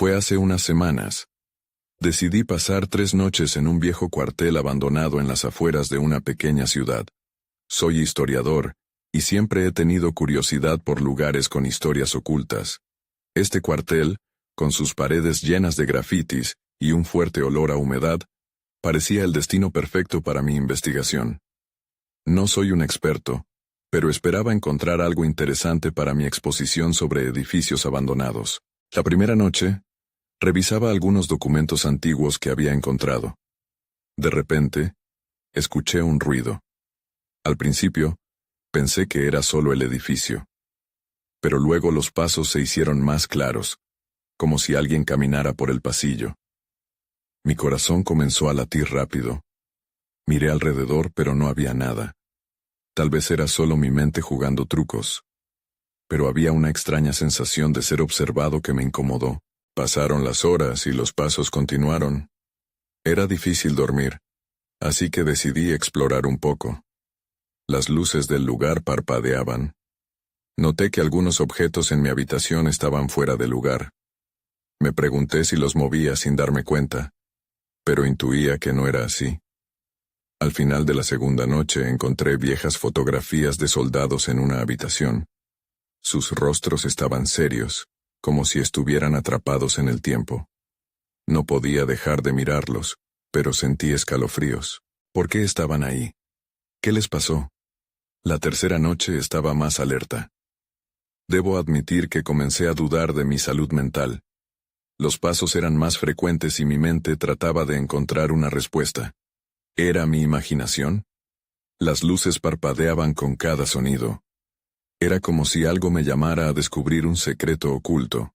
Fue hace unas semanas. Decidí pasar 3 noches en un viejo cuartel abandonado en las afueras de una pequeña ciudad. Soy historiador, y siempre he tenido curiosidad por lugares con historias ocultas. Este cuartel, con sus paredes llenas de grafitis y un fuerte olor a humedad, parecía el destino perfecto para mi investigación. No soy un experto, pero esperaba encontrar algo interesante para mi exposición sobre edificios abandonados. La primera noche, revisaba algunos documentos antiguos que había encontrado. De repente, escuché un ruido. Al principio, pensé que era solo el edificio. Pero luego los pasos se hicieron más claros, como si alguien caminara por el pasillo. Mi corazón comenzó a latir rápido. Miré alrededor, pero no había nada. Tal vez era solo mi mente jugando trucos. Pero había una extraña sensación de ser observado que me incomodó. Pasaron las horas y los pasos continuaron. Era difícil dormir, así que decidí explorar un poco. Las luces del lugar parpadeaban. Noté que algunos objetos en mi habitación estaban fuera de lugar. Me pregunté si los movía sin darme cuenta, pero intuía que no era así. Al final de la segunda noche encontré viejas fotografías de soldados en una habitación. Sus rostros estaban serios, como si estuvieran atrapados en el tiempo. No podía dejar de mirarlos, pero sentí escalofríos. ¿Por qué estaban ahí? ¿Qué les pasó? La tercera noche estaba más alerta. Debo admitir que comencé a dudar de mi salud mental. Los pasos eran más frecuentes y mi mente trataba de encontrar una respuesta. ¿Era mi imaginación? Las luces parpadeaban con cada sonido. Era como si algo me llamara a descubrir un secreto oculto.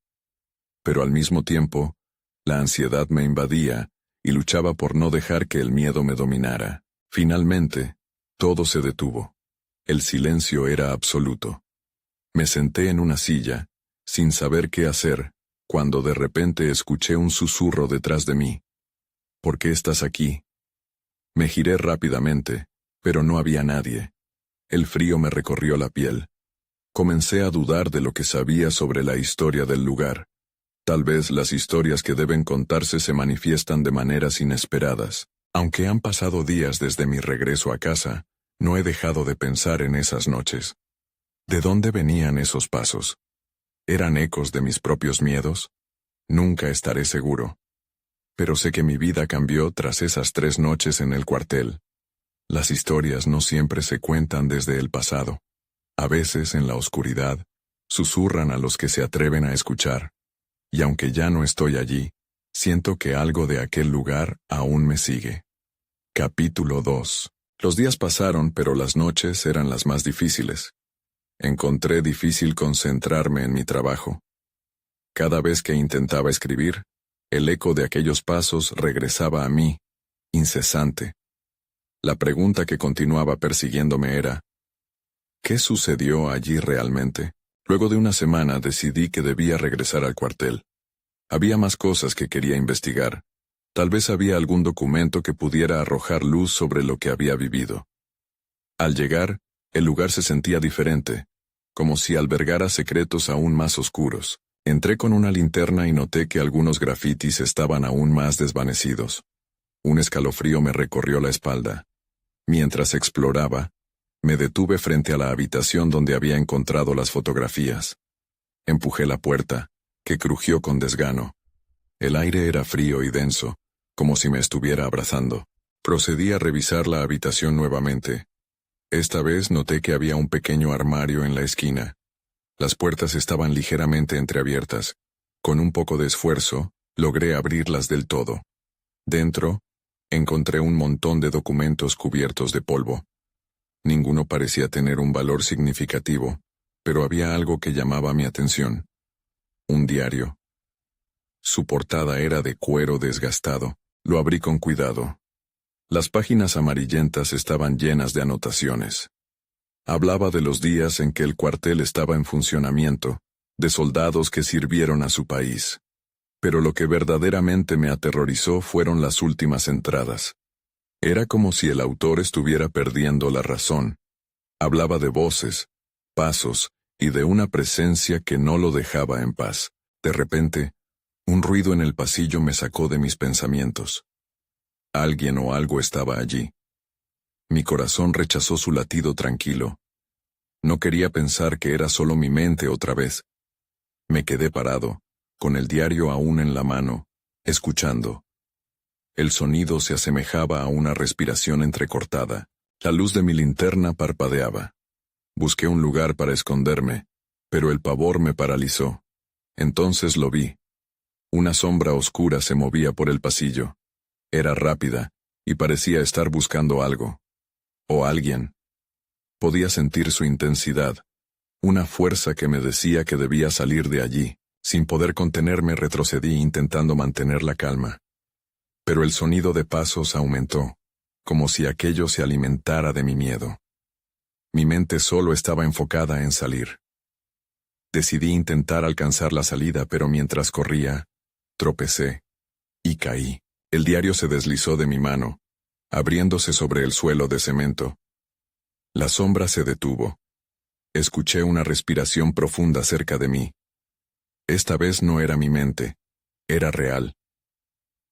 Pero al mismo tiempo, la ansiedad me invadía y luchaba por no dejar que el miedo me dominara. Finalmente, todo se detuvo. El silencio era absoluto. Me senté en una silla, sin saber qué hacer, cuando de repente escuché un susurro detrás de mí. ¿Por qué estás aquí? Me giré rápidamente, pero no había nadie. El frío me recorrió la piel. Comencé a dudar de lo que sabía sobre la historia del lugar. Tal vez las historias que deben contarse se manifiestan de maneras inesperadas. Aunque han pasado días desde mi regreso a casa, no he dejado de pensar en esas noches. ¿De dónde venían esos pasos? ¿Eran ecos de mis propios miedos? Nunca estaré seguro. Pero sé que mi vida cambió tras esas 3 noches en el cuartel. Las historias no siempre se cuentan desde el pasado. A veces, en la oscuridad, susurran a los que se atreven a escuchar. Y aunque ya no estoy allí, siento que algo de aquel lugar aún me sigue. Capítulo 2. Los días pasaron, pero las noches eran las más difíciles. Encontré difícil concentrarme en mi trabajo. Cada vez que intentaba escribir, el eco de aquellos pasos regresaba a mí, incesante. La pregunta que continuaba persiguiéndome era: ¿qué sucedió allí realmente? Luego de una semana decidí que debía regresar al cuartel. Había más cosas que quería investigar. Tal vez había algún documento que pudiera arrojar luz sobre lo que había vivido. Al llegar, el lugar se sentía diferente, como si albergara secretos aún más oscuros. Entré con una linterna y noté que algunos grafitis estaban aún más desvanecidos. Un escalofrío me recorrió la espalda. Mientras exploraba, me detuve frente a la habitación donde había encontrado las fotografías. Empujé la puerta, que crujió con desgano. El aire era frío y denso, como si me estuviera abrazando. Procedí a revisar la habitación nuevamente. Esta vez noté que había un pequeño armario en la esquina. Las puertas estaban ligeramente entreabiertas. Con un poco de esfuerzo, logré abrirlas del todo. Dentro, encontré un montón de documentos cubiertos de polvo. Ninguno parecía tener un valor significativo, pero había algo que llamaba mi atención. Un diario. Su portada era de cuero desgastado. Lo abrí con cuidado. Las páginas amarillentas estaban llenas de anotaciones. Hablaba de los días en que el cuartel estaba en funcionamiento, de soldados que sirvieron a su país. Pero lo que verdaderamente me aterrorizó fueron las últimas entradas. Era como si el autor estuviera perdiendo la razón. Hablaba de voces, pasos y de una presencia que no lo dejaba en paz. De repente, Un ruido en el pasillo me sacó de mis pensamientos. Alguien o algo estaba allí. Mi corazón rechazó su latido tranquilo. No quería pensar que era solo mi mente otra vez. Me quedé parado, con el diario aún en la mano, escuchando. El sonido se asemejaba a una respiración entrecortada. La luz de mi linterna parpadeaba. Busqué un lugar para esconderme, pero el pavor me paralizó. Entonces lo vi. Una sombra oscura se movía por el pasillo. Era rápida, y parecía estar buscando algo. O alguien. Podía sentir su intensidad, una fuerza que me decía que debía salir de allí. Sin poder contenerme retrocedí intentando mantener la calma. Pero el sonido de pasos aumentó, como si aquello se alimentara de mi miedo. Mi mente solo estaba enfocada en salir. Decidí intentar alcanzar la salida, pero mientras corría, tropecé y caí. El diario se deslizó de mi mano, abriéndose sobre el suelo de cemento. La sombra se detuvo. Escuché una respiración profunda cerca de mí. Esta vez no era mi mente, era real.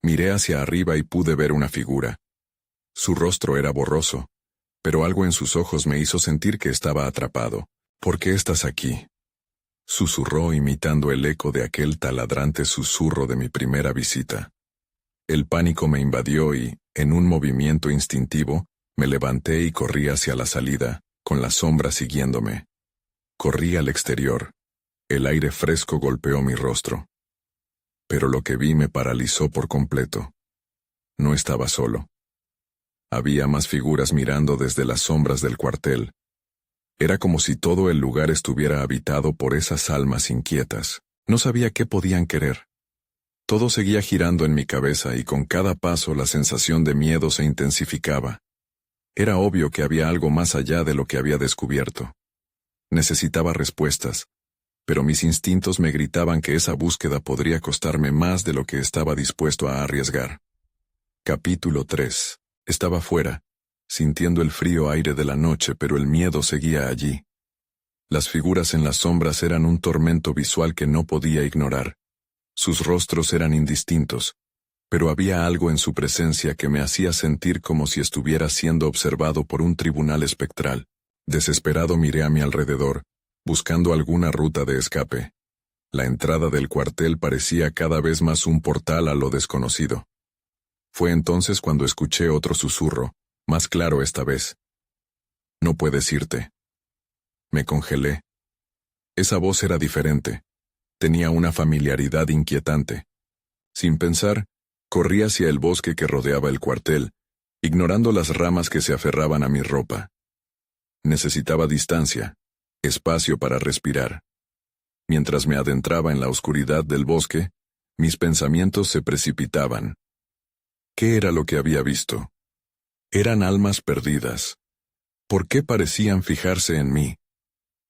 Miré hacia arriba y pude ver una figura. Su rostro era borroso, pero algo en sus ojos me hizo sentir que estaba atrapado. ¿Por qué estás aquí?, susurró imitando el eco de aquel taladrante susurro de mi primera visita. El pánico me invadió y, en un movimiento instintivo, me levanté y corrí hacia la salida, con la sombra siguiéndome. Corrí al exterior. El aire fresco golpeó mi rostro. Pero lo que vi me paralizó por completo. No estaba solo. Había más figuras mirando desde las sombras del cuartel. Era como si todo el lugar estuviera habitado por esas almas inquietas. No sabía qué podían querer. Todo seguía girando en mi cabeza y con cada paso la sensación de miedo se intensificaba. Era obvio que había algo más allá de lo que había descubierto. Necesitaba respuestas, pero mis instintos me gritaban que esa búsqueda podría costarme más de lo que estaba dispuesto a arriesgar. Capítulo 3. Estaba fuera, sintiendo el frío aire de la noche, pero el miedo seguía allí. Las figuras en las sombras eran un tormento visual que no podía ignorar. Sus rostros eran indistintos, pero había algo en su presencia que me hacía sentir como si estuviera siendo observado por un tribunal espectral. Desesperado miré a mi alrededor, buscando alguna ruta de escape. La entrada del cuartel parecía cada vez más un portal a lo desconocido. Fue entonces cuando escuché otro susurro, más claro esta vez. «No puedes irte». Me congelé. Esa voz era diferente. Tenía una familiaridad inquietante. Sin pensar, corrí hacia el bosque que rodeaba el cuartel, ignorando las ramas que se aferraban a mi ropa. Necesitaba distancia, espacio para respirar. Mientras me adentraba en la oscuridad del bosque, mis pensamientos se precipitaban. ¿Qué era lo que había visto? Eran almas perdidas. ¿Por qué parecían fijarse en mí?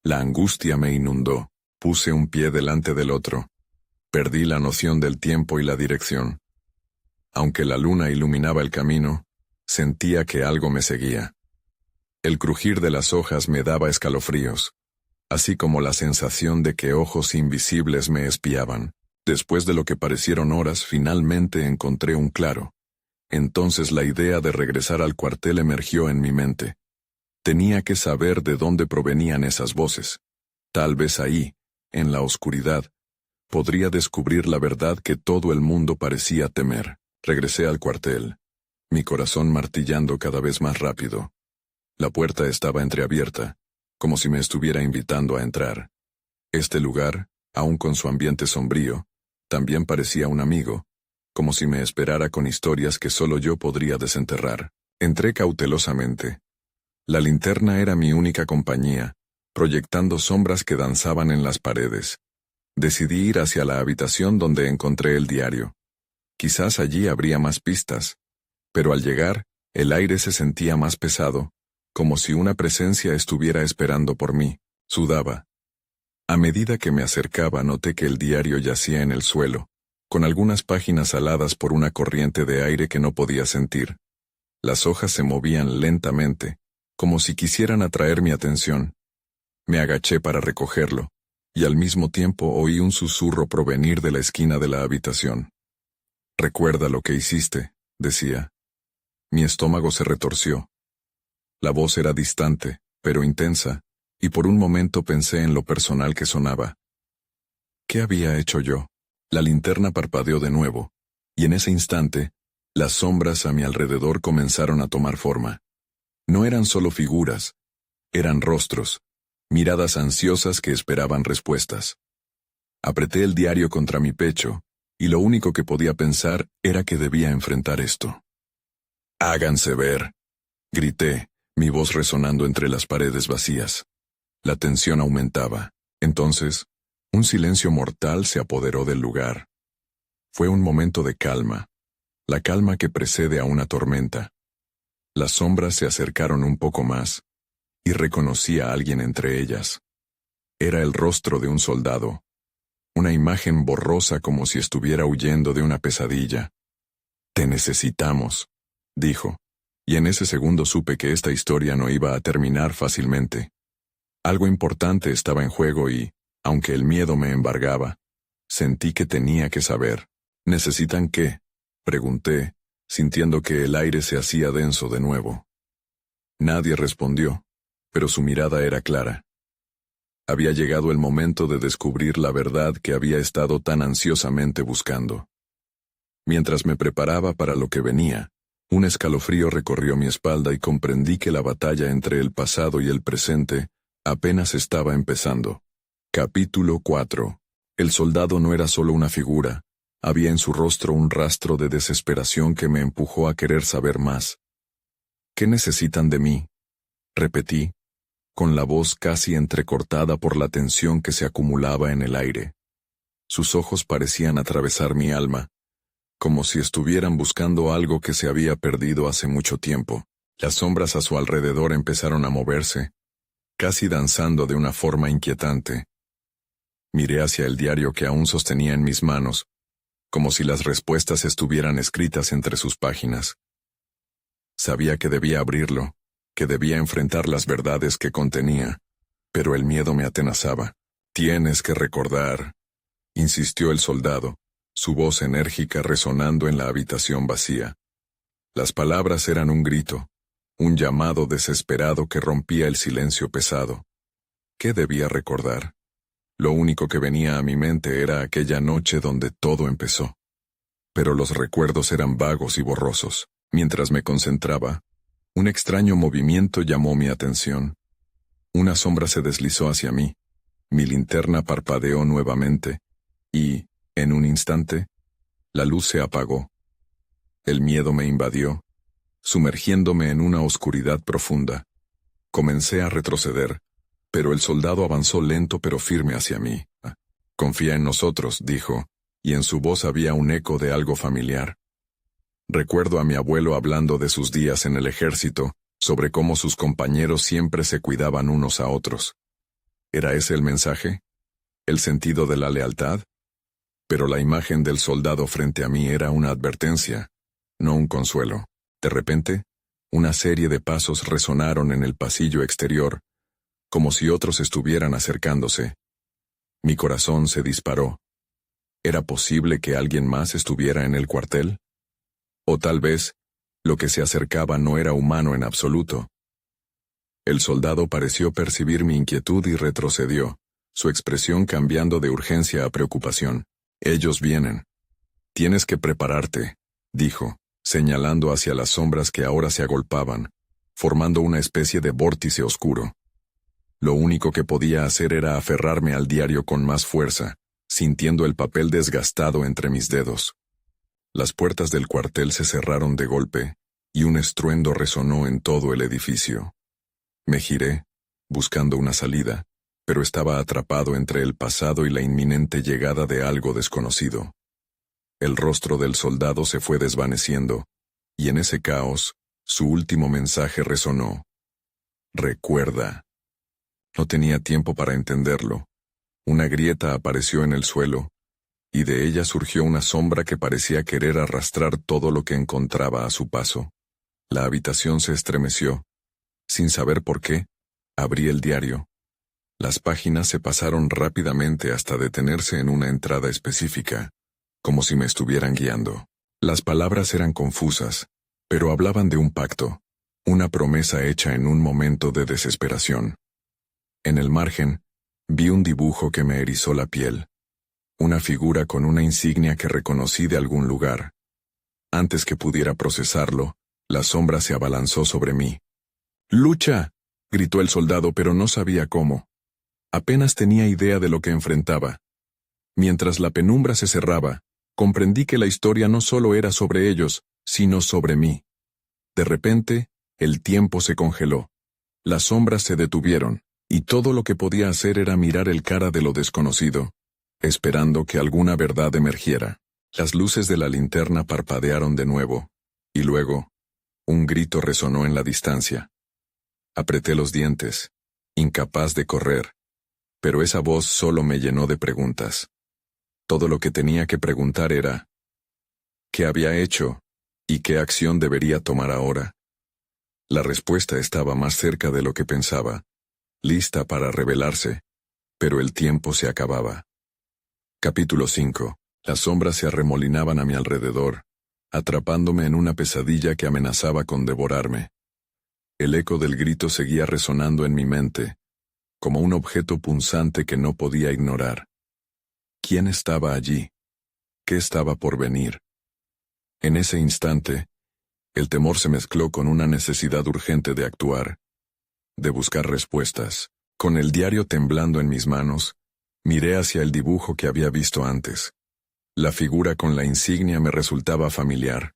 La angustia me inundó. Puse un pie delante del otro. Perdí la noción del tiempo y la dirección. Aunque la luna iluminaba el camino, sentía que algo me seguía. El crujir de las hojas me daba escalofríos, así como la sensación de que ojos invisibles me espiaban. Después de lo que parecieron horas, finalmente encontré un claro. Entonces la idea de regresar al cuartel emergió en mi mente. Tenía que saber de dónde provenían esas voces. Tal vez ahí, en la oscuridad, podría descubrir la verdad que todo el mundo parecía temer. Regresé al cuartel, mi corazón martillando cada vez más rápido. La puerta estaba entreabierta, como si me estuviera invitando a entrar. Este lugar, aun con su ambiente sombrío, también parecía un amigo, como si me esperara con historias que solo yo podría desenterrar. Entré cautelosamente. La linterna era mi única compañía, proyectando sombras que danzaban en las paredes. Decidí ir hacia la habitación donde encontré el diario. Quizás allí habría más pistas, pero al llegar, el aire se sentía más pesado, como si una presencia estuviera esperando por mí. Sudaba. A medida que me acercaba noté que el diario yacía en el suelo, con algunas páginas aladas por una corriente de aire que no podía sentir. Las hojas se movían lentamente, como si quisieran atraer mi atención. Me agaché para recogerlo, y al mismo tiempo oí un susurro provenir de la esquina de la habitación. «Recuerda lo que hiciste», decía. Mi estómago se retorció. La voz era distante, pero intensa, y por un momento pensé en lo personal que sonaba. ¿Qué había hecho yo? La linterna parpadeó de nuevo, y en ese instante, las sombras a mi alrededor comenzaron a tomar forma. No eran solo figuras, eran rostros, miradas ansiosas que esperaban respuestas. Apreté el diario contra mi pecho, y lo único que podía pensar era que debía enfrentar esto. «Háganse ver», grité, mi voz resonando entre las paredes vacías. La tensión aumentaba. Entonces, un silencio mortal se apoderó del lugar. Fue un momento de calma, la calma que precede a una tormenta. Las sombras se acercaron un poco más, y reconocí a alguien entre ellas. Era el rostro de un soldado, una imagen borrosa como si estuviera huyendo de una pesadilla. «Te necesitamos», dijo, y en ese segundo supe que esta historia no iba a terminar fácilmente. Algo importante estaba en juego y, aunque el miedo me embargaba, sentí que tenía que saber. «¿Necesitan qué?», pregunté, sintiendo que el aire se hacía denso de nuevo. Nadie respondió, pero su mirada era clara. Había llegado el momento de descubrir la verdad que había estado tan ansiosamente buscando. Mientras me preparaba para lo que venía, un escalofrío recorrió mi espalda y comprendí que la batalla entre el pasado y el presente apenas estaba empezando. Capítulo 4. El soldado no era solo una figura, había en su rostro un rastro de desesperación que me empujó a querer saber más. «¿Qué necesitan de mí?», repetí, con la voz casi entrecortada por la tensión que se acumulaba en el aire. Sus ojos parecían atravesar mi alma, como si estuvieran buscando algo que se había perdido hace mucho tiempo. Las sombras a su alrededor empezaron a moverse, casi danzando de una forma inquietante. Miré hacia el diario que aún sostenía en mis manos, como si las respuestas estuvieran escritas entre sus páginas. Sabía que debía abrirlo, que debía enfrentar las verdades que contenía, pero el miedo me atenazaba. «Tienes que recordar», insistió el soldado, su voz enérgica resonando en la habitación vacía. Las palabras eran un grito, un llamado desesperado que rompía el silencio pesado. ¿Qué debía recordar? Lo único que venía a mi mente era aquella noche donde todo empezó. Pero los recuerdos eran vagos y borrosos. Mientras me concentraba, un extraño movimiento llamó mi atención. Una sombra se deslizó hacia mí, mi linterna parpadeó nuevamente, y, en un instante, la luz se apagó. El miedo me invadió, sumergiéndome en una oscuridad profunda. Comencé a retroceder, pero el soldado avanzó lento pero firme hacia mí. «Confía en nosotros», dijo, y en su voz había un eco de algo familiar. Recuerdo a mi abuelo hablando de sus días en el ejército, sobre cómo sus compañeros siempre se cuidaban unos a otros. ¿Era ese el mensaje? ¿El sentido de la lealtad? Pero la imagen del soldado frente a mí era una advertencia, no un consuelo. De repente, una serie de pasos resonaron en el pasillo exterior, como si otros estuvieran acercándose. Mi corazón se disparó. ¿Era posible que alguien más estuviera en el cuartel? O tal vez, lo que se acercaba no era humano en absoluto. El soldado pareció percibir mi inquietud y retrocedió, su expresión cambiando de urgencia a preocupación. «Ellos vienen. Tienes que prepararte», dijo, señalando hacia las sombras que ahora se agolpaban, formando una especie de vórtice oscuro. Lo único que podía hacer era aferrarme al diario con más fuerza, sintiendo el papel desgastado entre mis dedos. Las puertas del cuartel se cerraron de golpe, y un estruendo resonó en todo el edificio. Me giré, buscando una salida, pero estaba atrapado entre el pasado y la inminente llegada de algo desconocido. El rostro del soldado se fue desvaneciendo, y en ese caos, su último mensaje resonó. «Recuerda». No tenía tiempo para entenderlo. Una grieta apareció en el suelo, y de ella surgió una sombra que parecía querer arrastrar todo lo que encontraba a su paso. La habitación se estremeció. Sin saber por qué, abrí el diario. Las páginas se pasaron rápidamente hasta detenerse en una entrada específica, como si me estuvieran guiando. Las palabras eran confusas, pero hablaban de un pacto, una promesa hecha en un momento de desesperación. En el margen, vi un dibujo que me erizó la piel. Una figura con una insignia que reconocí de algún lugar. Antes que pudiera procesarlo, la sombra se abalanzó sobre mí. ¡Lucha!, gritó el soldado, pero no sabía cómo. Apenas tenía idea de lo que enfrentaba. Mientras la penumbra se cerraba, comprendí que la historia no solo era sobre ellos, sino sobre mí. De repente, el tiempo se congeló. Las sombras se detuvieron, y todo lo que podía hacer era mirar el cara de lo desconocido, esperando que alguna verdad emergiera. Las luces de la linterna parpadearon de nuevo, y luego, un grito resonó en la distancia. Apreté los dientes, incapaz de correr, pero esa voz solo me llenó de preguntas. Todo lo que tenía que preguntar era, ¿qué había hecho y qué acción debería tomar ahora? La respuesta estaba más cerca de lo que pensaba, lista para revelarse, pero el tiempo se acababa. Capítulo 5. Las sombras se arremolinaban a mi alrededor, atrapándome en una pesadilla que amenazaba con devorarme. El eco del grito seguía resonando en mi mente, como un objeto punzante que no podía ignorar. ¿Quién estaba allí? ¿Qué estaba por venir? En ese instante, el temor se mezcló con una necesidad urgente de actuar, de buscar respuestas. Con el diario temblando en mis manos, miré hacia el dibujo que había visto antes. La figura con la insignia me resultaba familiar.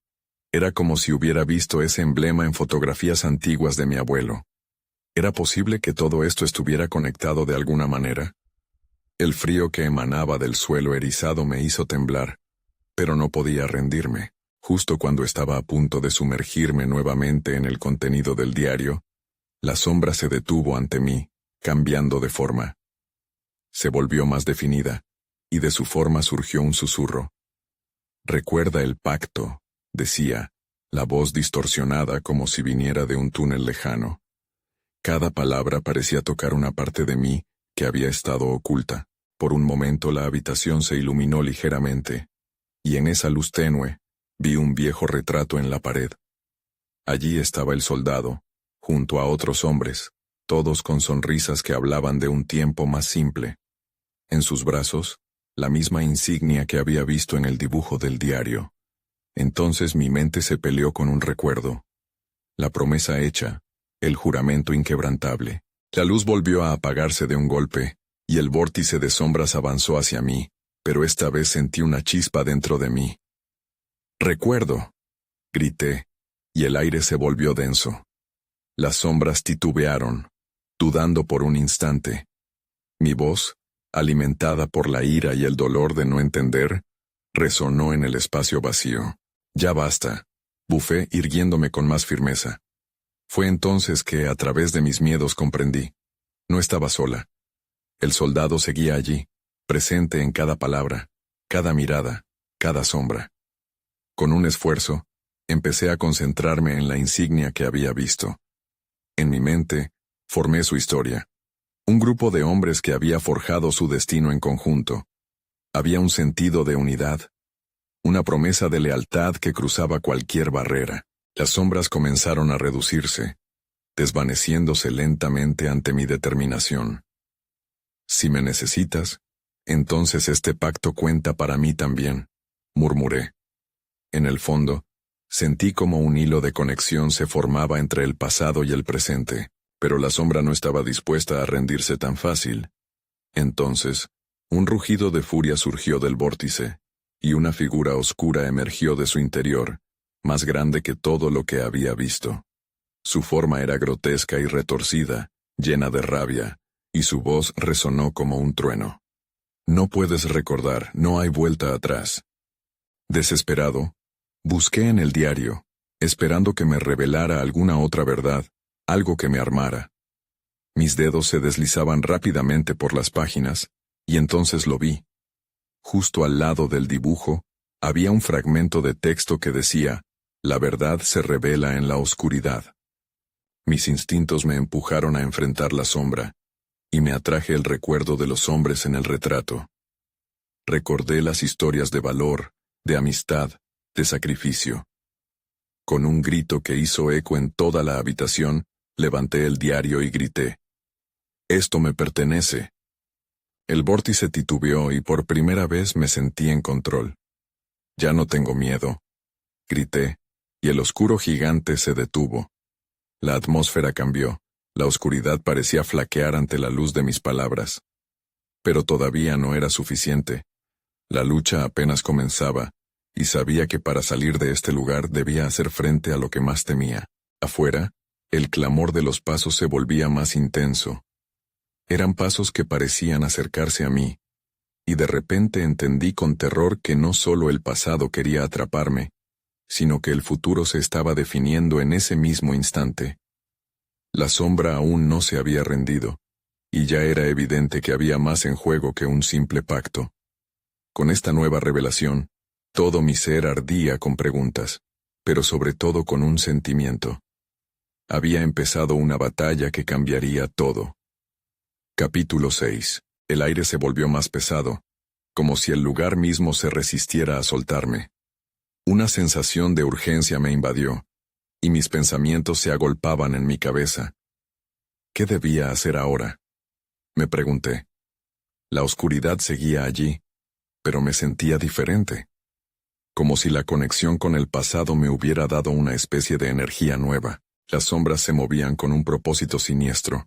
Era como si hubiera visto ese emblema en fotografías antiguas de mi abuelo. ¿Era posible que todo esto estuviera conectado de alguna manera? El frío que emanaba del suelo erizado me hizo temblar, pero no podía rendirme. Justo cuando estaba a punto de sumergirme nuevamente en el contenido del diario, la sombra se detuvo ante mí, cambiando de forma. Se volvió más definida, y de su forma surgió un susurro. «Recuerda el pacto», decía, la voz distorsionada como si viniera de un túnel lejano. Cada palabra parecía tocar una parte de mí que había estado oculta. Por un momento la habitación se iluminó ligeramente, y en esa luz tenue, vi un viejo retrato en la pared. Allí estaba el soldado, junto a otros hombres, todos con sonrisas que hablaban de un tiempo más simple. En sus brazos, la misma insignia que había visto en el dibujo del diario. Entonces mi mente se peleó con un recuerdo. La promesa hecha, el juramento inquebrantable. La luz volvió a apagarse de un golpe, y el vórtice de sombras avanzó hacia mí, pero esta vez sentí una chispa dentro de mí. «¡Recuerdo!», grité, y el aire se volvió denso. Las sombras titubearon, dudando por un instante. Mi voz, alimentada por la ira y el dolor de no entender, resonó en el espacio vacío. «Ya basta», bufé irguiéndome con más firmeza. Fue entonces que, a través de mis miedos, comprendí. No estaba sola. El soldado seguía allí, presente en cada palabra, cada mirada, cada sombra. Con un esfuerzo, empecé a concentrarme en la insignia que había visto. En mi mente, formé su historia. Un grupo de hombres que había forjado su destino en conjunto. Había un sentido de unidad. Una promesa de lealtad que cruzaba cualquier barrera. Las sombras comenzaron a reducirse, desvaneciéndose lentamente ante mi determinación. «Si me necesitas, entonces este pacto cuenta para mí también», murmuré. En el fondo, sentí como un hilo de conexión se formaba entre el pasado y el presente, pero la sombra no estaba dispuesta a rendirse tan fácil. Entonces, un rugido de furia surgió del vórtice, y una figura oscura emergió de su interior, más grande que todo lo que había visto. Su forma era grotesca y retorcida, llena de rabia, y su voz resonó como un trueno. «No puedes recordar, no hay vuelta atrás». Desesperado, busqué en el diario, esperando que me revelara alguna otra verdad, algo que me armara. Mis dedos se deslizaban rápidamente por las páginas, y entonces lo vi. Justo al lado del dibujo, había un fragmento de texto que decía: «La verdad se revela en la oscuridad». Mis instintos me empujaron a enfrentar la sombra, y me atraje el recuerdo de los hombres en el retrato. Recordé las historias de valor, de amistad, de sacrificio. Con un grito que hizo eco en toda la habitación, levanté el diario y grité: «Esto me pertenece». El vórtice titubeó y por primera vez me sentí en control. «Ya no tengo miedo», grité, y el oscuro gigante se detuvo. La atmósfera cambió, la oscuridad parecía flaquear ante la luz de mis palabras. Pero todavía no era suficiente. La lucha apenas comenzaba, y sabía que para salir de este lugar debía hacer frente a lo que más temía. Afuera, el clamor de los pasos se volvía más intenso. Eran pasos que parecían acercarse a mí, y de repente entendí con terror que no solo el pasado quería atraparme, sino que el futuro se estaba definiendo en ese mismo instante. La sombra aún no se había rendido, y ya era evidente que había más en juego que un simple pacto. Con esta nueva revelación, todo mi ser ardía con preguntas, pero sobre todo con un sentimiento. Había empezado una batalla que cambiaría todo. Capítulo 6. El aire se volvió más pesado, como si el lugar mismo se resistiera a soltarme. Una sensación de urgencia me invadió, y mis pensamientos se agolpaban en mi cabeza. ¿Qué debía hacer ahora?, me pregunté. La oscuridad seguía allí, pero me sentía diferente. Como si la conexión con el pasado me hubiera dado una especie de energía nueva. Las sombras se movían con un propósito siniestro.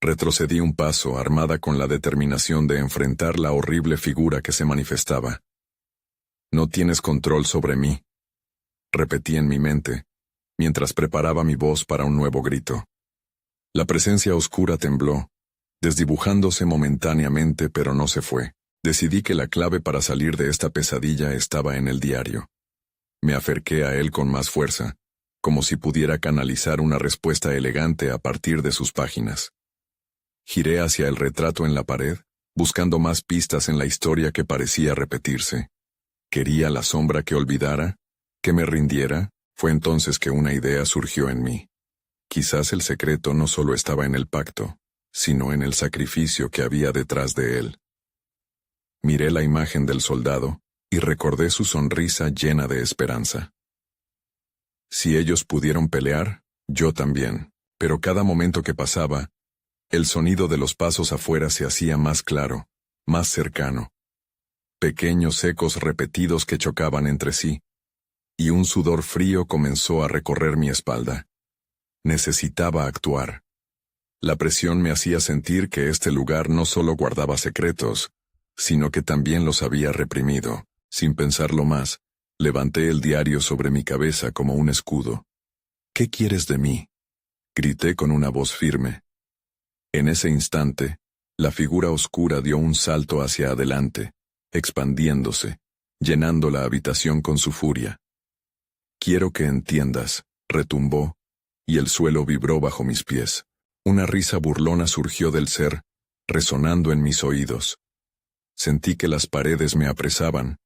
Retrocedí un paso, armada con la determinación de enfrentar la horrible figura que se manifestaba. «No tienes control sobre mí», repetí en mi mente, mientras preparaba mi voz para un nuevo grito. La presencia oscura tembló, desdibujándose momentáneamente, pero no se fue. Decidí que la clave para salir de esta pesadilla estaba en el diario. Me acerqué a él con más fuerza, como si pudiera canalizar una respuesta elegante a partir de sus páginas. Giré hacia el retrato en la pared, buscando más pistas en la historia que parecía repetirse. ¿Quería la sombra que olvidara? ¿Que me rindiera? Fue entonces que una idea surgió en mí. Quizás el secreto no solo estaba en el pacto, sino en el sacrificio que había detrás de él. Miré la imagen del soldado, y recordé su sonrisa llena de esperanza. Si ellos pudieron pelear, yo también, pero cada momento que pasaba, el sonido de los pasos afuera se hacía más claro, más cercano. Pequeños ecos repetidos que chocaban entre sí, y un sudor frío comenzó a recorrer mi espalda. Necesitaba actuar. La presión me hacía sentir que este lugar no solo guardaba secretos, sino que también los había reprimido. Sin pensarlo más, levanté el diario sobre mi cabeza como un escudo. «¿Qué quieres de mí?», grité con una voz firme. En ese instante, la figura oscura dio un salto hacia adelante, expandiéndose, llenando la habitación con su furia. «Quiero que entiendas», retumbó, y el suelo vibró bajo mis pies. Una risa burlona surgió del ser, resonando en mis oídos. Sentí que las paredes me apresaban,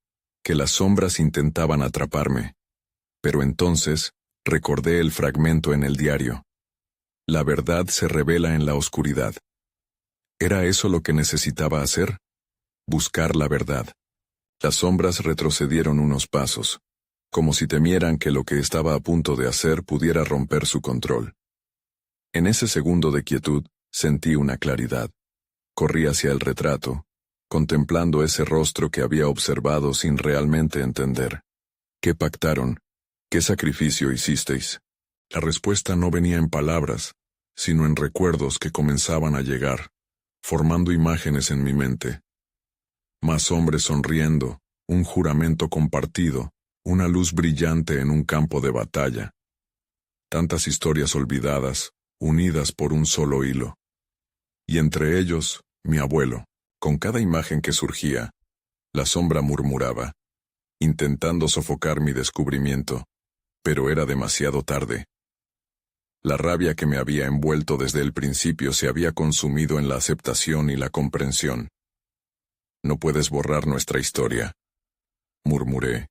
que las sombras intentaban atraparme. Pero entonces, recordé el fragmento en el diario. La verdad se revela en la oscuridad. ¿Era eso lo que necesitaba hacer? Buscar la verdad. Las sombras retrocedieron unos pasos, como si temieran que lo que estaba a punto de hacer pudiera romper su control. En ese segundo de quietud, sentí una claridad. Corrí hacia el retrato, contemplando ese rostro que había observado sin realmente entender. ¿Qué pactaron? ¿Qué sacrificio hicisteis? La respuesta no venía en palabras, sino en recuerdos que comenzaban a llegar, formando imágenes en mi mente. Más hombres sonriendo, un juramento compartido, una luz brillante en un campo de batalla. Tantas historias olvidadas, unidas por un solo hilo. Y entre ellos, mi abuelo. Con cada imagen que surgía, la sombra murmuraba, intentando sofocar mi descubrimiento, pero era demasiado tarde. La rabia que me había envuelto desde el principio se había consumido en la aceptación y la comprensión. «No puedes borrar nuestra historia», murmuré,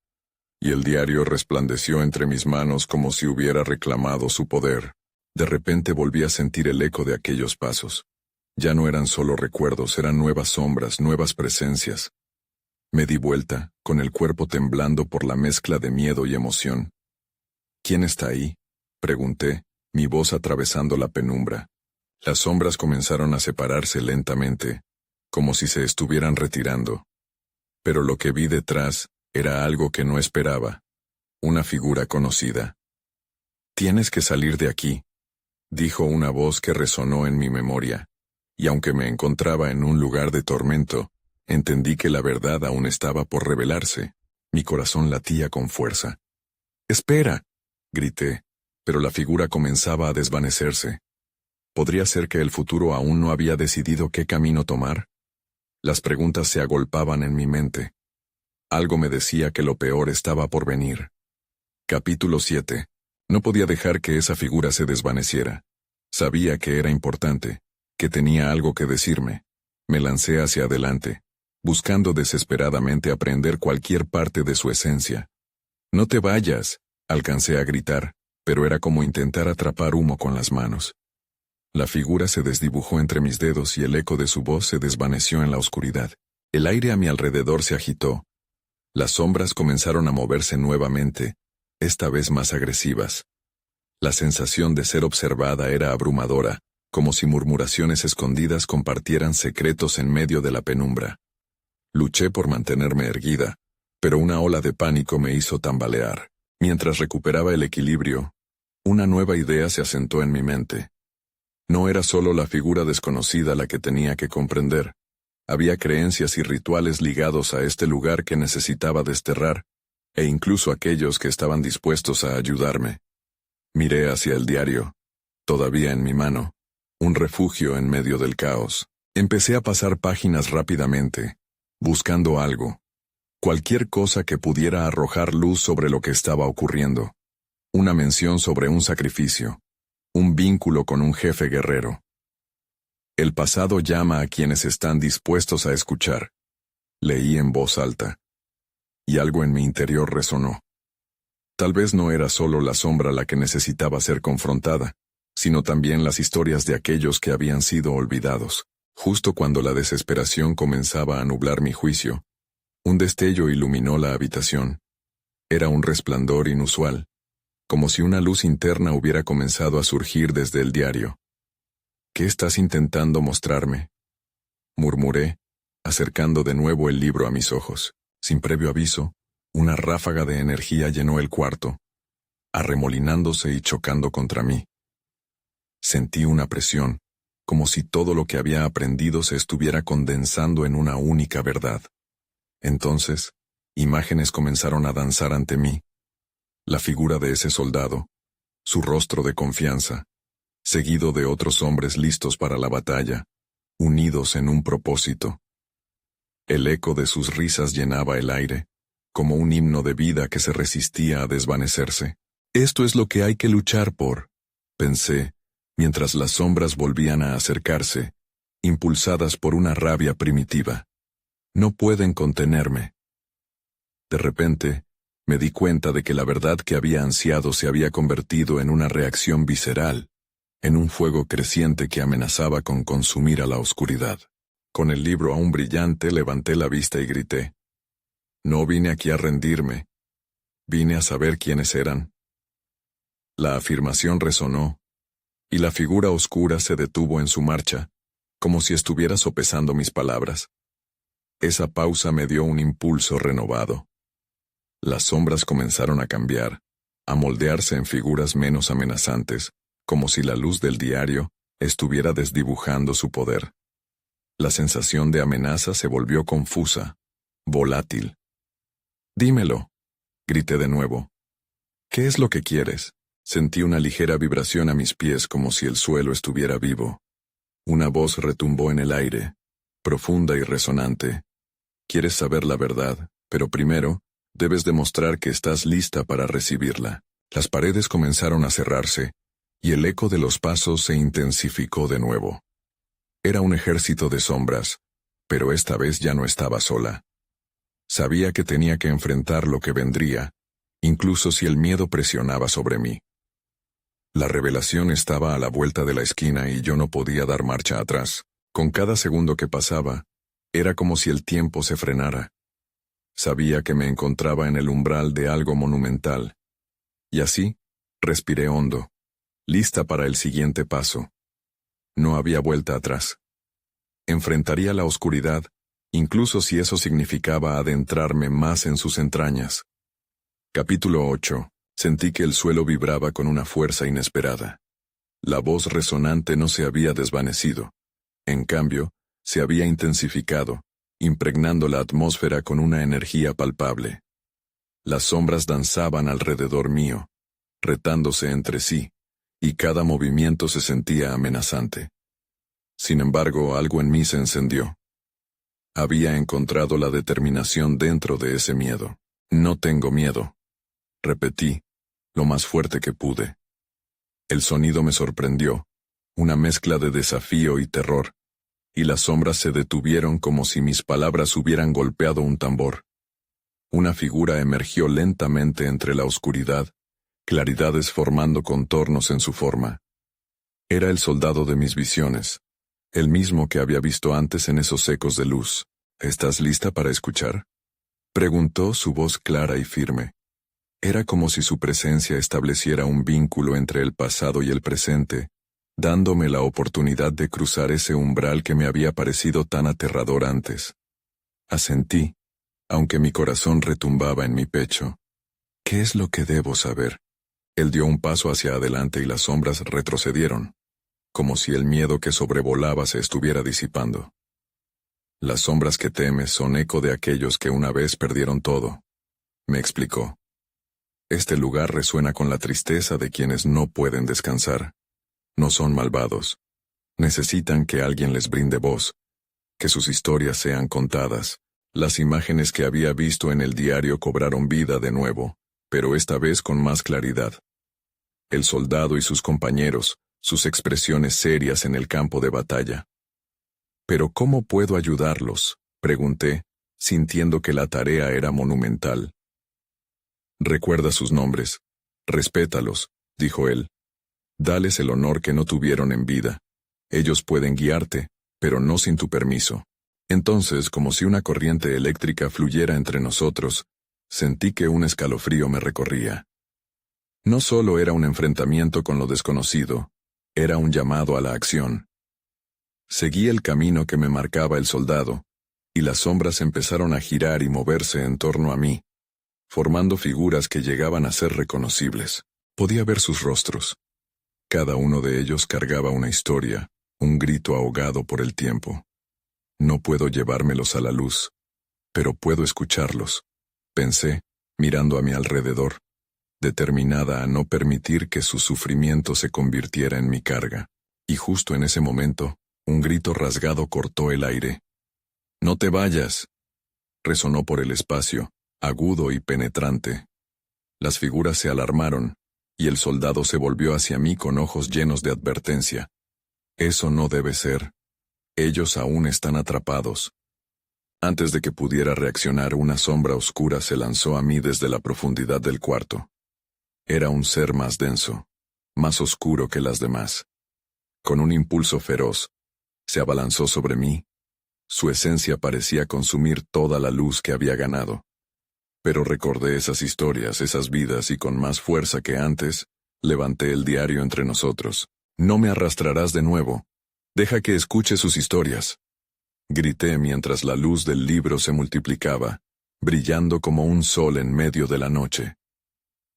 y el diario resplandeció entre mis manos como si hubiera reclamado su poder. De repente volví a sentir el eco de aquellos pasos. Ya no eran solo recuerdos, eran nuevas sombras, nuevas presencias. Me di vuelta, con el cuerpo temblando por la mezcla de miedo y emoción. ¿Quién está ahí?, pregunté, mi voz atravesando la penumbra. Las sombras comenzaron a separarse lentamente, como si se estuvieran retirando. Pero lo que vi detrás era algo que no esperaba, una figura conocida. «Tienes que salir de aquí», dijo una voz que resonó en mi memoria, y aunque me encontraba en un lugar de tormento, entendí que la verdad aún estaba por revelarse. Mi corazón latía con fuerza. «¡Espera!», grité, pero la figura comenzaba a desvanecerse. ¿Podría ser que el futuro aún no había decidido qué camino tomar? Las preguntas se agolpaban en mi mente. Algo me decía que lo peor estaba por venir. Capítulo 7. No podía dejar que esa figura se desvaneciera. Sabía que era importante, que tenía algo que decirme. Me lancé hacia adelante, buscando desesperadamente aprender cualquier parte de su esencia. «¡No te vayas!», alcancé a gritar, pero era como intentar atrapar humo con las manos. La figura se desdibujó entre mis dedos y el eco de su voz se desvaneció en la oscuridad. El aire a mi alrededor se agitó. Las sombras comenzaron a moverse nuevamente, esta vez más agresivas. La sensación de ser observada era abrumadora, como si murmuraciones escondidas compartieran secretos en medio de la penumbra. Luché por mantenerme erguida, pero una ola de pánico me hizo tambalear. Mientras recuperaba el equilibrio, una nueva idea se asentó en mi mente. No era solo la figura desconocida la que tenía que comprender. Había creencias y rituales ligados a este lugar que necesitaba desterrar, e incluso aquellos que estaban dispuestos a ayudarme. Miré hacia el diario, todavía en mi mano, un refugio en medio del caos. Empecé a pasar páginas rápidamente, buscando algo, cualquier cosa que pudiera arrojar luz sobre lo que estaba ocurriendo. Una mención sobre un sacrificio, un vínculo con un jefe guerrero. El pasado llama a quienes están dispuestos a escuchar. Leí en voz alta. Y algo en mi interior resonó. Tal vez no era solo la sombra la que necesitaba ser confrontada, sino también las historias de aquellos que habían sido olvidados. Justo cuando la desesperación comenzaba a nublar mi juicio, un destello iluminó la habitación. Era un resplandor inusual, como si una luz interna hubiera comenzado a surgir desde el diario. «¿Qué estás intentando mostrarme?», murmuré, acercando de nuevo el libro a mis ojos. Sin previo aviso, una ráfaga de energía llenó el cuarto, arremolinándose y chocando contra mí. Sentí una presión, como si todo lo que había aprendido se estuviera condensando en una única verdad. Entonces, imágenes comenzaron a danzar ante mí. La figura de ese soldado, su rostro de confianza, seguido de otros hombres listos para la batalla, unidos en un propósito. El eco de sus risas llenaba el aire, como un himno de vida que se resistía a desvanecerse. «Esto es lo que hay que luchar por», pensé, mientras las sombras volvían a acercarse, impulsadas por una rabia primitiva. «No pueden contenerme». De repente, me di cuenta de que la verdad que había ansiado se había convertido en una reacción visceral, en un fuego creciente que amenazaba con consumir a la oscuridad. Con el libro aún brillante levanté la vista y grité. No vine aquí a rendirme. Vine a saber quiénes eran. La afirmación resonó, y la figura oscura se detuvo en su marcha, como si estuviera sopesando mis palabras. Esa pausa me dio un impulso renovado. Las sombras comenzaron a cambiar, a moldearse en figuras menos amenazantes, como si la luz del diario estuviera desdibujando su poder. La sensación de amenaza se volvió confusa, volátil. «Dímelo», grité de nuevo. «¿Qué es lo que quieres?» Sentí una ligera vibración a mis pies como si el suelo estuviera vivo. Una voz retumbó en el aire, profunda y resonante. «Quieres saber la verdad, pero primero, debes demostrar que estás lista para recibirla». Las paredes comenzaron a cerrarse, y el eco de los pasos se intensificó de nuevo. Era un ejército de sombras, pero esta vez ya no estaba sola. Sabía que tenía que enfrentar lo que vendría, incluso si el miedo presionaba sobre mí. La revelación estaba a la vuelta de la esquina y yo no podía dar marcha atrás. Con cada segundo que pasaba, era como si el tiempo se frenara. Sabía que me encontraba en el umbral de algo monumental. Y así, respiré hondo, lista para el siguiente paso. No había vuelta atrás. Enfrentaría la oscuridad, incluso si eso significaba adentrarme más en sus entrañas. Capítulo 8. Sentí que el suelo vibraba con una fuerza inesperada. La voz resonante no se había desvanecido. En cambio, se había intensificado, impregnando la atmósfera con una energía palpable. Las sombras danzaban alrededor mío, retándose entre sí, y cada movimiento se sentía amenazante. Sin embargo, algo en mí se encendió. Había encontrado la determinación dentro de ese miedo. No tengo miedo. Repetí, lo más fuerte que pude. El sonido me sorprendió, una mezcla de desafío y terror, y las sombras se detuvieron como si mis palabras hubieran golpeado un tambor. Una figura emergió lentamente entre la oscuridad, claridades formando contornos en su forma. Era el soldado de mis visiones, el mismo que había visto antes en esos ecos de luz. ¿Estás lista para escuchar?, preguntó, su voz clara y firme. Era como si su presencia estableciera un vínculo entre el pasado y el presente, dándome la oportunidad de cruzar ese umbral que me había parecido tan aterrador antes. Asentí, aunque mi corazón retumbaba en mi pecho. ¿Qué es lo que debo saber? Él dio un paso hacia adelante y las sombras retrocedieron, como si el miedo que sobrevolaba se estuviera disipando. Las sombras que temes son eco de aquellos que una vez perdieron todo, me explicó. Este lugar resuena con la tristeza de quienes no pueden descansar. No son malvados. Necesitan que alguien les brinde voz, que sus historias sean contadas. Las imágenes que había visto en el diario cobraron vida de nuevo, pero esta vez con más claridad. El soldado y sus compañeros, sus expresiones serias en el campo de batalla. ¿Pero cómo puedo ayudarlos?, pregunté, sintiendo que la tarea era monumental. Recuerda sus nombres. Respétalos, dijo él. Dales el honor que no tuvieron en vida. Ellos pueden guiarte, pero no sin tu permiso. Entonces, como si una corriente eléctrica fluyera entre nosotros, sentí que un escalofrío me recorría. No solo era un enfrentamiento con lo desconocido, era un llamado a la acción. Seguí el camino que me marcaba el soldado, y las sombras empezaron a girar y moverse en torno a mí, formando figuras que llegaban a ser reconocibles. Podía ver sus rostros. Cada uno de ellos cargaba una historia, un grito ahogado por el tiempo. No puedo llevármelos a la luz, pero puedo escucharlos, pensé, mirando a mi alrededor, determinada a no permitir que su sufrimiento se convirtiera en mi carga. Y justo en ese momento, un grito rasgado cortó el aire. «¡No te vayas!», resonó por el espacio, agudo y penetrante. Las figuras se alarmaron, y el soldado se volvió hacia mí con ojos llenos de advertencia. «Eso no debe ser. Ellos aún están atrapados». Antes de que pudiera reaccionar, una sombra oscura se lanzó a mí desde la profundidad del cuarto. Era un ser más denso, más oscuro que las demás. Con un impulso feroz, se abalanzó sobre mí. Su esencia parecía consumir toda la luz que había ganado. Pero recordé esas historias, esas vidas, y con más fuerza que antes, levanté el diario entre nosotros. «No me arrastrarás de nuevo. Deja que escuche sus historias», grité mientras la luz del libro se multiplicaba, brillando como un sol en medio de la noche.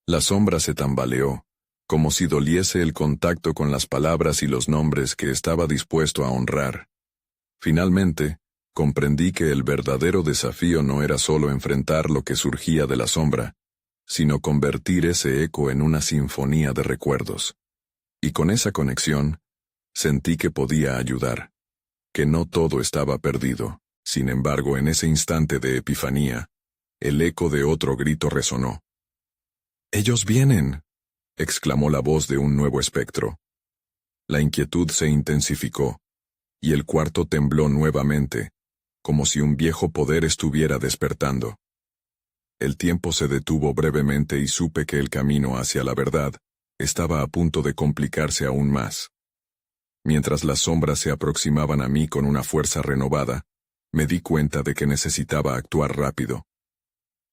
La sombra se tambaleó, como si doliese el contacto con las palabras y los nombres que estaba dispuesto a honrar. Finalmente, comprendí que el verdadero desafío no era solo enfrentar lo que surgía de la sombra, sino convertir ese eco en una sinfonía de recuerdos. Y con esa conexión, sentí que podía ayudar, que no todo estaba perdido. Sin embargo, en ese instante de epifanía, el eco de otro grito resonó. «¡Ellos vienen!», exclamó la voz de un nuevo espectro. La inquietud se intensificó, y el cuarto tembló nuevamente, como si un viejo poder estuviera despertando. El tiempo se detuvo brevemente y supe que el camino hacia la verdad estaba a punto de complicarse aún más. Mientras las sombras se aproximaban a mí con una fuerza renovada, me di cuenta de que necesitaba actuar rápido.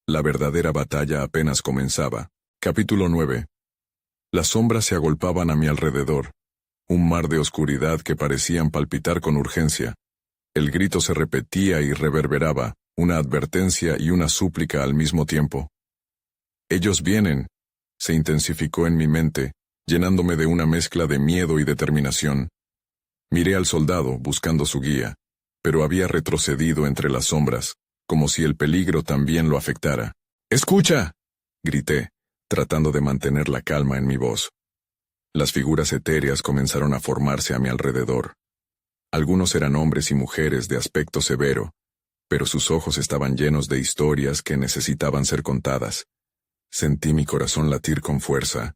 La verdadera batalla apenas comenzaba. Capítulo 9. Las sombras se agolpaban a mi alrededor, un mar de oscuridad que parecían palpitar con urgencia. El grito se repetía y reverberaba, una advertencia y una súplica al mismo tiempo. «Ellos vienen», se intensificó en mi mente, llenándome de una mezcla de miedo y determinación. Miré al soldado, buscando su guía, pero había retrocedido entre las sombras, como si el peligro también lo afectara. «¡Escucha!», grité, tratando de mantener la calma en mi voz. Las figuras etéreas comenzaron a formarse a mi alrededor. Algunos eran hombres y mujeres de aspecto severo, pero sus ojos estaban llenos de historias que necesitaban ser contadas. Sentí mi corazón latir con fuerza,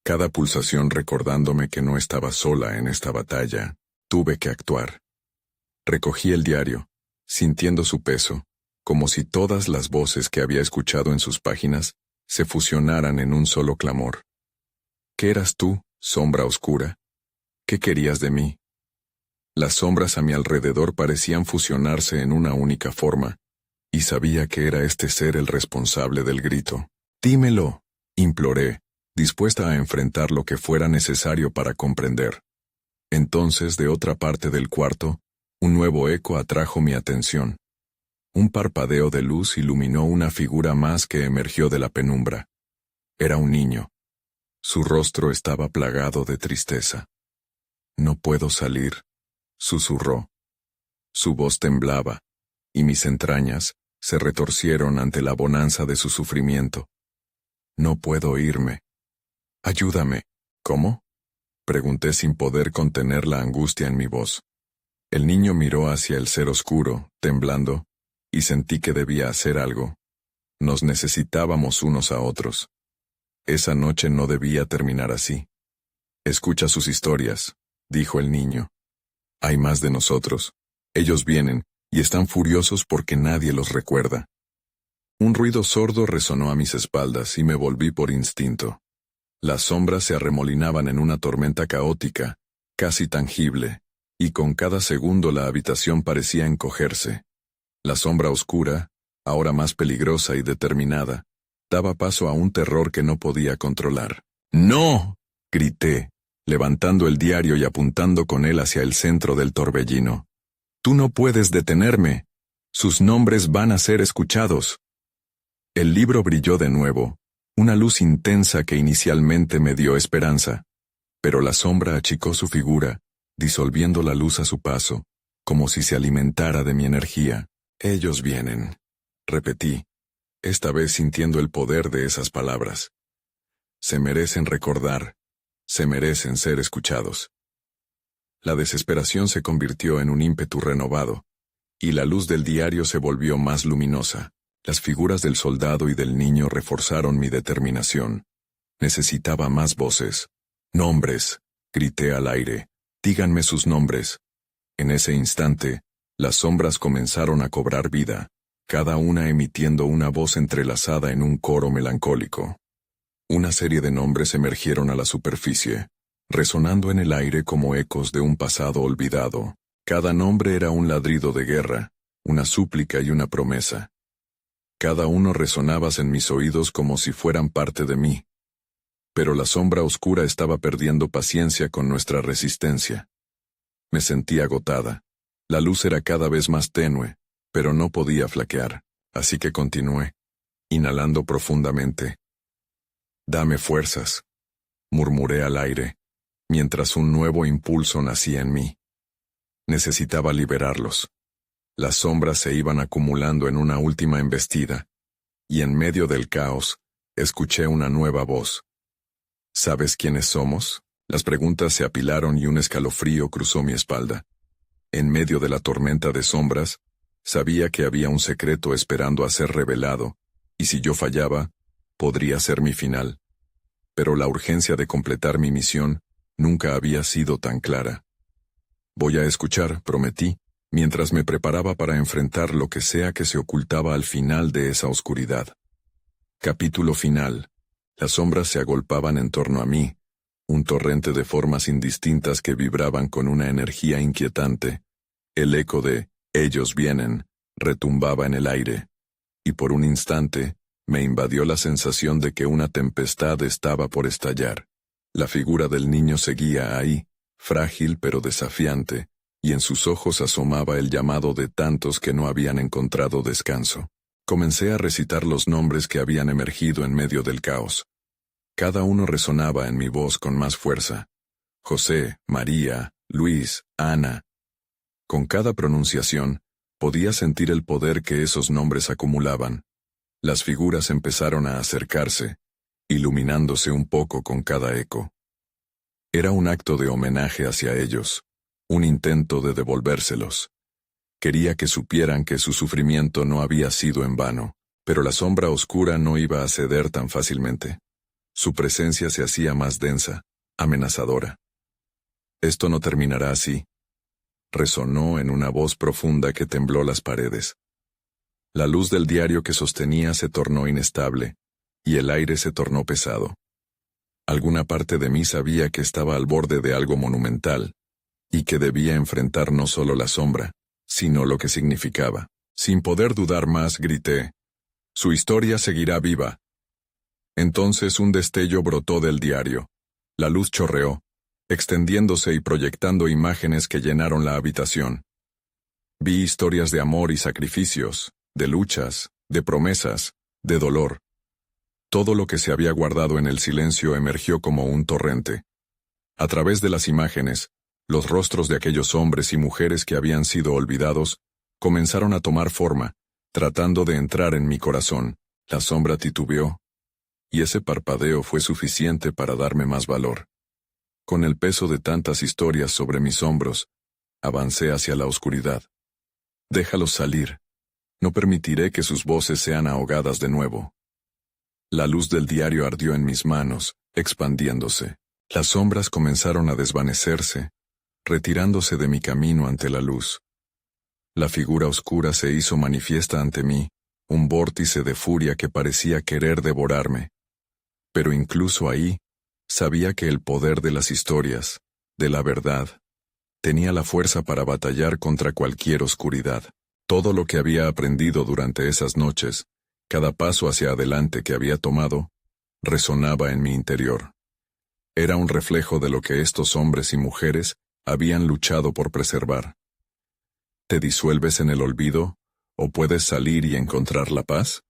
cada pulsación recordándome que no estaba sola en esta batalla. Tuve que actuar. Recogí el diario, sintiendo su peso, como si todas las voces que había escuchado en sus páginas se fusionaran en un solo clamor. ¿Qué eras tú, sombra oscura? ¿Qué querías de mí? Las sombras a mi alrededor parecían fusionarse en una única forma, y sabía que era este ser el responsable del grito. «Dímelo», imploré, dispuesta a enfrentar lo que fuera necesario para comprender. Entonces, de otra parte del cuarto, un nuevo eco atrajo mi atención. Un parpadeo de luz iluminó una figura más que emergió de la penumbra. Era un niño. Su rostro estaba plagado de tristeza. «No puedo salir», susurró. Su voz temblaba, y mis entrañas se retorcieron ante la bonanza de su sufrimiento. «No puedo irme. Ayúdame». «¿Cómo?», pregunté sin poder contener la angustia en mi voz. El niño miró hacia el ser oscuro, temblando, y sentí que debía hacer algo. Nos necesitábamos unos a otros. Esa noche no debía terminar así. «Escucha sus historias», dijo el niño. «Hay más de nosotros. Ellos vienen, y están furiosos porque nadie los recuerda». Un ruido sordo resonó a mis espaldas y me volví por instinto. Las sombras se arremolinaban en una tormenta caótica, casi tangible, y con cada segundo la habitación parecía encogerse. La sombra oscura, ahora más peligrosa y determinada, daba paso a un terror que no podía controlar. «¡No!», grité, levantando el diario y apuntando con él hacia el centro del torbellino. «Tú no puedes detenerme. Sus nombres van a ser escuchados». El libro brilló de nuevo, una luz intensa que inicialmente me dio esperanza, pero la sombra achicó su figura, disolviendo la luz a su paso, como si se alimentara de mi energía. «Ellos vienen», repetí, esta vez sintiendo el poder de esas palabras. Se merecen recordar, se merecen ser escuchados. La desesperación se convirtió en un ímpetu renovado, y la luz del diario se volvió más luminosa. Las figuras del soldado y del niño reforzaron mi determinación. Necesitaba más voces. «Nombres», grité al aire. «Díganme sus nombres». En ese instante, las sombras comenzaron a cobrar vida, cada una emitiendo una voz entrelazada en un coro melancólico. Una serie de nombres emergieron a la superficie, resonando en el aire como ecos de un pasado olvidado. Cada nombre era un ladrido de guerra, una súplica y una promesa. Cada uno resonaba en mis oídos como si fueran parte de mí. Pero la sombra oscura estaba perdiendo paciencia con nuestra resistencia. Me sentí agotada. La luz era cada vez más tenue, pero no podía flaquear, así que continué, inhalando profundamente. «Dame fuerzas», murmuré al aire, mientras un nuevo impulso nacía en mí. Necesitaba liberarlos. Las sombras se iban acumulando en una última embestida, y en medio del caos, escuché una nueva voz. «¿Sabes quiénes somos?». Las preguntas se apilaron y un escalofrío cruzó mi espalda. En medio de la tormenta de sombras, sabía que había un secreto esperando a ser revelado, y si yo fallaba, podría ser mi final. Pero la urgencia de completar mi misión nunca había sido tan clara. «Voy a escuchar», prometí, mientras me preparaba para enfrentar lo que sea que se ocultaba al final de esa oscuridad. Capítulo final. Las sombras se agolpaban en torno a mí, un torrente de formas indistintas que vibraban con una energía inquietante. El eco de «ellos vienen» retumbaba en el aire, y por un instante me invadió la sensación de que una tempestad estaba por estallar. La figura del niño seguía ahí, frágil pero desafiante, y en sus ojos asomaba el llamado de tantos que no habían encontrado descanso. Comencé a recitar los nombres que habían emergido en medio del caos. Cada uno resonaba en mi voz con más fuerza. José, María, Luis, Ana. Con cada pronunciación, podía sentir el poder que esos nombres acumulaban. Las figuras empezaron a acercarse, iluminándose un poco con cada eco. Era un acto de homenaje hacia ellos, un intento de devolvérselos. Quería que supieran que su sufrimiento no había sido en vano, pero la sombra oscura no iba a ceder tan fácilmente. Su presencia se hacía más densa, amenazadora. «Esto no terminará así», resonó en una voz profunda que tembló las paredes. La luz del diario que sostenía se tornó inestable, y el aire se tornó pesado. Alguna parte de mí sabía que estaba al borde de algo monumental, y que debía enfrentar no solo la sombra, sino lo que significaba. Sin poder dudar más, grité: «Su historia seguirá viva». Entonces un destello brotó del diario. La luz chorreó, extendiéndose y proyectando imágenes que llenaron la habitación. Vi historias de amor y sacrificios, de luchas, de promesas, de dolor. Todo lo que se había guardado en el silencio emergió como un torrente. A través de las imágenes, los rostros de aquellos hombres y mujeres que habían sido olvidados comenzaron a tomar forma, tratando de entrar en mi corazón. La sombra titubeó, y ese parpadeo fue suficiente para darme más valor. Con el peso de tantas historias sobre mis hombros, avancé hacia la oscuridad. «Déjalos salir. No permitiré que sus voces sean ahogadas de nuevo». La luz del diario ardió en mis manos, expandiéndose. Las sombras comenzaron a desvanecerse, retirándose de mi camino ante la luz. La figura oscura se hizo manifiesta ante mí, un vórtice de furia que parecía querer devorarme. Pero incluso ahí, sabía que el poder de las historias, de la verdad, tenía la fuerza para batallar contra cualquier oscuridad. Todo lo que había aprendido durante esas noches, cada paso hacia adelante que había tomado, resonaba en mi interior. Era un reflejo de lo que estos hombres y mujeres habían luchado por preservar. «¿Te disuelves en el olvido, o puedes salir y encontrar la paz?»,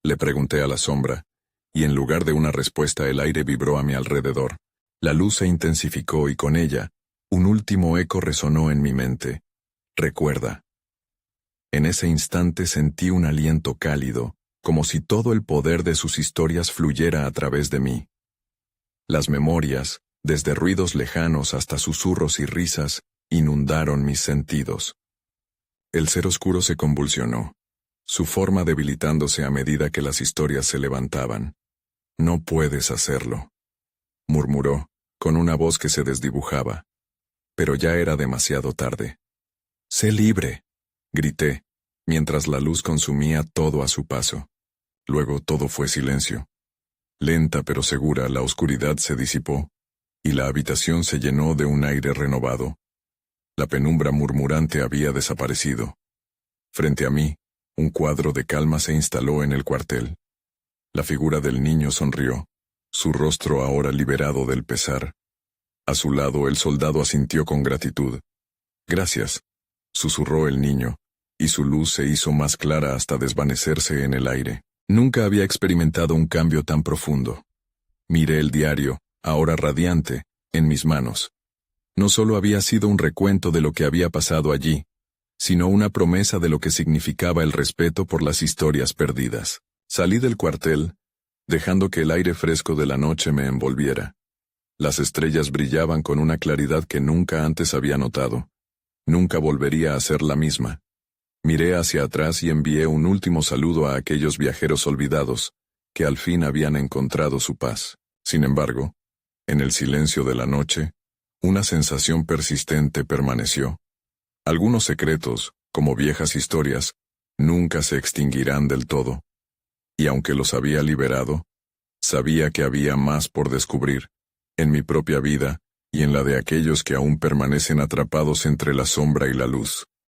le pregunté a la sombra, y en lugar de una respuesta el aire vibró a mi alrededor. La luz se intensificó y con ella, un último eco resonó en mi mente: «Recuerda». En ese instante sentí un aliento cálido, como si todo el poder de sus historias fluyera a través de mí. Las memorias, desde ruidos lejanos hasta susurros y risas, inundaron mis sentidos. El ser oscuro se convulsionó, su forma debilitándose a medida que las historias se levantaban. «No puedes hacerlo», murmuró, con una voz que se desdibujaba. Pero ya era demasiado tarde. «Sé libre», grité, mientras la luz consumía todo a su paso. Luego todo fue silencio. Lenta pero segura, la oscuridad se disipó, y la habitación se llenó de un aire renovado. La penumbra murmurante había desaparecido. Frente a mí, un cuadro de calma se instaló en el cuartel. La figura del niño sonrió, su rostro ahora liberado del pesar. A su lado el soldado asintió con gratitud. «Gracias», susurró el niño, y su luz se hizo más clara hasta desvanecerse en el aire. Nunca había experimentado un cambio tan profundo. Miré el diario, ahora radiante, en mis manos. No solo había sido un recuento de lo que había pasado allí, sino una promesa de lo que significaba el respeto por las historias perdidas. Salí del cuartel, dejando que el aire fresco de la noche me envolviera. Las estrellas brillaban con una claridad que nunca antes había notado. Nunca volvería a ser la misma. Miré hacia atrás y envié un último saludo a aquellos viajeros olvidados, que al fin habían encontrado su paz. Sin embargo, en el silencio de la noche, una sensación persistente permaneció. Algunos secretos, como viejas historias, nunca se extinguirán del todo. Y aunque los había liberado, sabía que había más por descubrir, en mi propia vida, y en la de aquellos que aún permanecen atrapados entre la sombra y la luz.